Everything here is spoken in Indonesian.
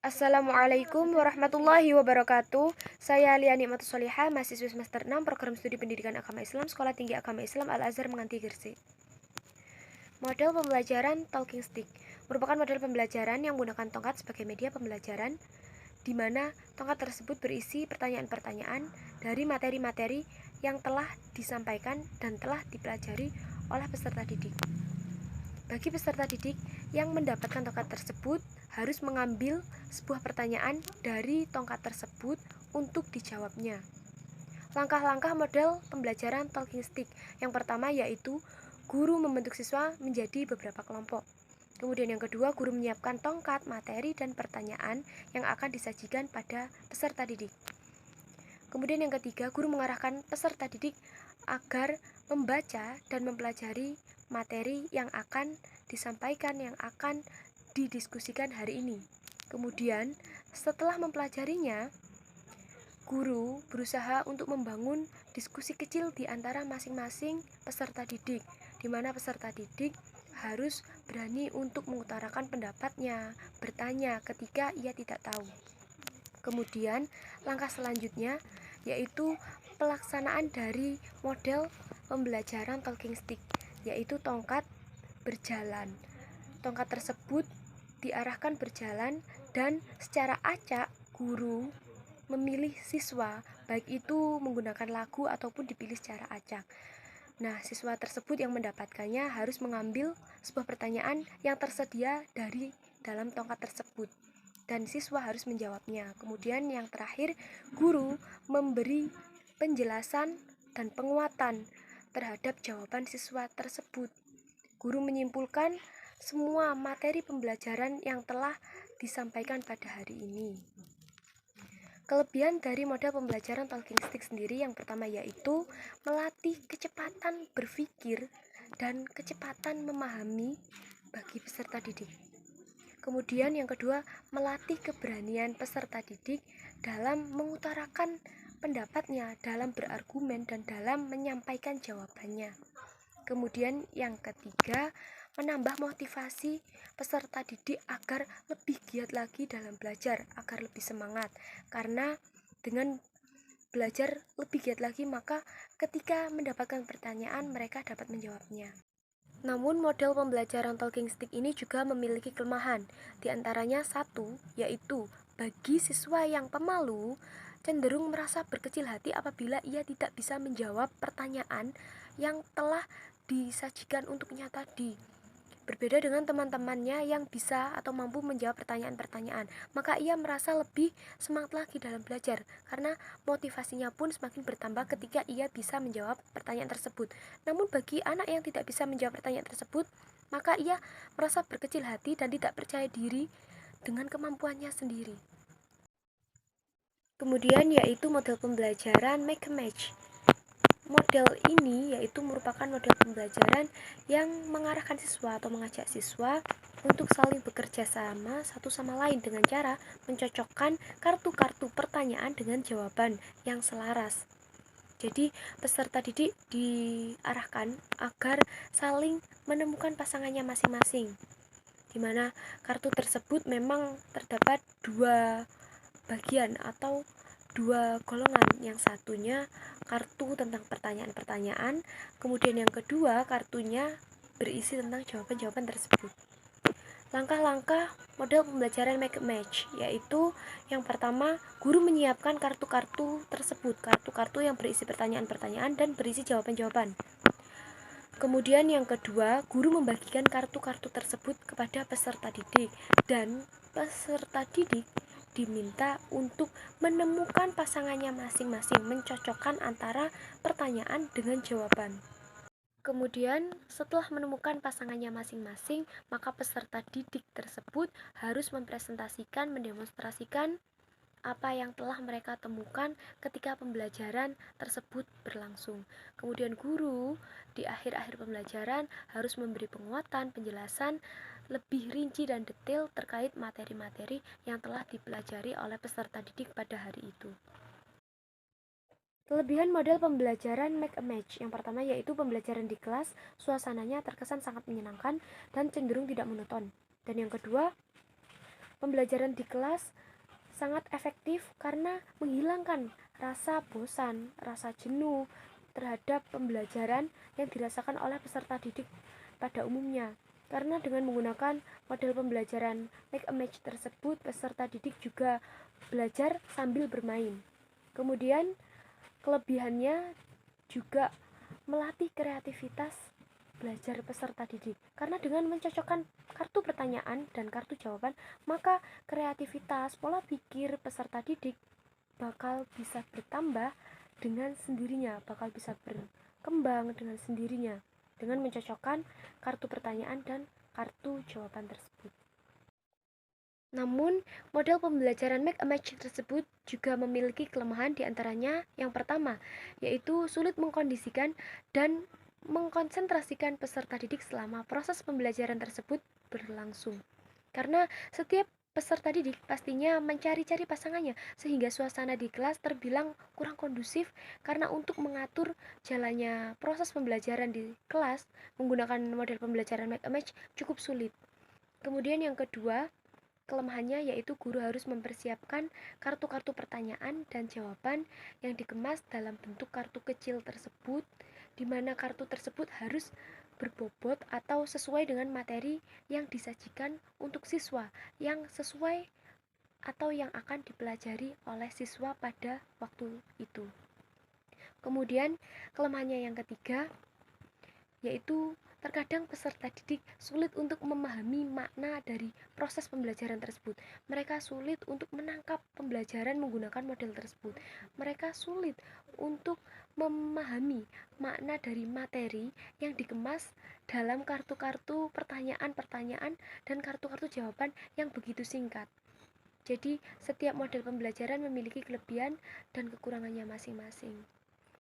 Assalamualaikum warahmatullahi wabarakatuh. Saya Lia Nikmatus Solihah, mahasiswa semester 6 Program Studi Pendidikan Agama Islam Sekolah Tinggi Agama Islam Al-Azhar Menganti Gresik. Model pembelajaran Talking Stick merupakan model pembelajaran yang menggunakan tongkat sebagai media pembelajaran, di mana tongkat tersebut berisi pertanyaan-pertanyaan dari materi-materi yang telah disampaikan dan telah dipelajari oleh peserta didik. Bagi peserta didik yang mendapatkan tongkat tersebut harus mengambil sebuah pertanyaan dari tongkat tersebut untuk dijawabnya. Langkah-langkah model pembelajaran Talking Stick. Yang pertama yaitu guru membentuk siswa menjadi beberapa kelompok. Kemudian yang kedua, guru menyiapkan tongkat, materi, dan pertanyaan yang akan disajikan pada peserta didik. Kemudian yang ketiga, guru mengarahkan peserta didik agar membaca dan mempelajari materi yang akan disampaikan, yang akan didiskusikan hari ini. Kemudian setelah mempelajarinya, guru berusaha untuk membangun diskusi kecil di antara masing-masing peserta didik, di mana peserta didik harus berani untuk mengutarakan pendapatnya, bertanya ketika ia tidak tahu. Kemudian langkah selanjutnya yaitu pelaksanaan dari model pembelajaran Talking Stick, yaitu tongkat berjalan. Tongkat tersebut diarahkan berjalan dan secara acak guru memilih siswa, baik itu menggunakan lagu ataupun dipilih secara acak. Nah, siswa tersebut yang mendapatkannya harus mengambil sebuah pertanyaan yang tersedia dari dalam tongkat tersebut dan siswa harus menjawabnya. Kemudian yang terakhir, guru memberi penjelasan dan penguatan terhadap jawaban siswa tersebut. Guru menyimpulkan semua materi pembelajaran yang telah disampaikan pada hari ini. Kelebihan dari model pembelajaran Talking Stick sendiri yang pertama yaitu melatih kecepatan berpikir dan kecepatan memahami bagi peserta didik. Kemudian yang kedua, melatih keberanian peserta didik dalam mengutarakan pendapatnya, dalam berargumen dan dalam menyampaikan jawabannya. Kemudian yang ketiga, menambah motivasi peserta didik agar lebih giat lagi dalam belajar, agar lebih semangat. Karena dengan belajar lebih giat lagi, maka ketika mendapatkan pertanyaan mereka dapat menjawabnya. Namun model pembelajaran Talking Stick ini juga memiliki kelemahan. Di antaranya satu, yaitu bagi siswa yang pemalu cenderung merasa berkecil hati apabila ia tidak bisa menjawab pertanyaan yang telah disajikan untuknya tadi. Berbeda dengan teman-temannya yang bisa atau mampu menjawab pertanyaan-pertanyaan, maka ia merasa lebih semangat lagi dalam belajar karena motivasinya pun semakin bertambah ketika ia bisa menjawab pertanyaan tersebut. Namun bagi anak yang tidak bisa menjawab pertanyaan tersebut, maka ia merasa berkecil hati dan tidak percaya diri dengan kemampuannya sendiri. Kemudian yaitu model pembelajaran Make a Match. Model ini yaitu merupakan model pembelajaran yang mengarahkan siswa atau mengajak siswa untuk saling bekerja sama satu sama lain dengan cara mencocokkan kartu-kartu pertanyaan dengan jawaban yang selaras. Jadi peserta didik diarahkan agar saling menemukan pasangannya masing-masing, di mana kartu tersebut memang terdapat dua bagian atau dua golongan. Yang satunya kartu tentang pertanyaan-pertanyaan, kemudian yang kedua kartunya berisi tentang jawaban-jawaban tersebut. Langkah-langkah model pembelajaran Make a Match yaitu yang pertama, guru menyiapkan kartu-kartu tersebut, kartu-kartu yang berisi pertanyaan-pertanyaan dan berisi jawaban-jawaban. Kemudian yang kedua, guru membagikan kartu-kartu tersebut kepada peserta didik dan peserta didik diminta untuk menemukan pasangannya masing-masing, mencocokkan antara pertanyaan dengan jawaban. Kemudian setelah menemukan pasangannya masing-masing, maka peserta didik tersebut harus mempresentasikan, mendemonstrasikan apa yang telah mereka temukan ketika pembelajaran tersebut berlangsung. Kemudian guru di akhir-akhir pembelajaran harus memberi penguatan, penjelasan lebih rinci dan detail terkait materi-materi yang telah dipelajari oleh peserta didik pada hari itu. Kelebihan model pembelajaran Make a Match yang pertama yaitu pembelajaran di kelas, suasananya terkesan sangat menyenangkan dan cenderung tidak monoton. Dan yang kedua, Pembelajaran di kelas sangat efektif karena menghilangkan rasa bosan, rasa jenuh terhadap pembelajaran yang dirasakan oleh peserta didik pada umumnya. Karena dengan menggunakan model pembelajaran make a match tersebut, peserta didik juga belajar sambil bermain. Kemudian kelebihannya juga melatih kreativitas belajar peserta didik. Karena dengan mencocokkan kartu pertanyaan dan kartu jawaban, maka kreativitas pola pikir peserta didik bakal bisa bertambah dengan sendirinya, bakal bisa berkembang dengan sendirinya dengan mencocokkan kartu pertanyaan dan kartu jawaban tersebut. Namun, model pembelajaran make a match tersebut juga memiliki kelemahan diantaranya yang pertama, yaitu sulit mengkondisikan dan mengkonsentrasikan peserta didik selama proses pembelajaran tersebut berlangsung. Karena setiap peserta didik pastinya mencari-cari pasangannya, sehingga suasana di kelas terbilang kurang kondusif karena untuk mengatur jalannya proses pembelajaran di kelas menggunakan model pembelajaran make a match cukup sulit. Kemudian yang kedua, kelemahannya yaitu guru harus mempersiapkan kartu-kartu pertanyaan dan jawaban yang dikemas dalam bentuk kartu kecil tersebut, di mana kartu tersebut harus berbobot atau sesuai dengan materi yang disajikan untuk siswa, yang sesuai atau yang akan dipelajari oleh siswa pada waktu itu. Kemudian kelemahannya yang ketiga yaitu terkadang peserta didik sulit untuk memahami makna dari proses pembelajaran tersebut. Mereka sulit untuk menangkap pembelajaran menggunakan model tersebut. Mereka sulit untuk memahami makna dari materi yang dikemas dalam kartu-kartu pertanyaan-pertanyaan dan kartu-kartu jawaban yang begitu singkat. Jadi, setiap model pembelajaran memiliki kelebihan dan kekurangannya masing-masing.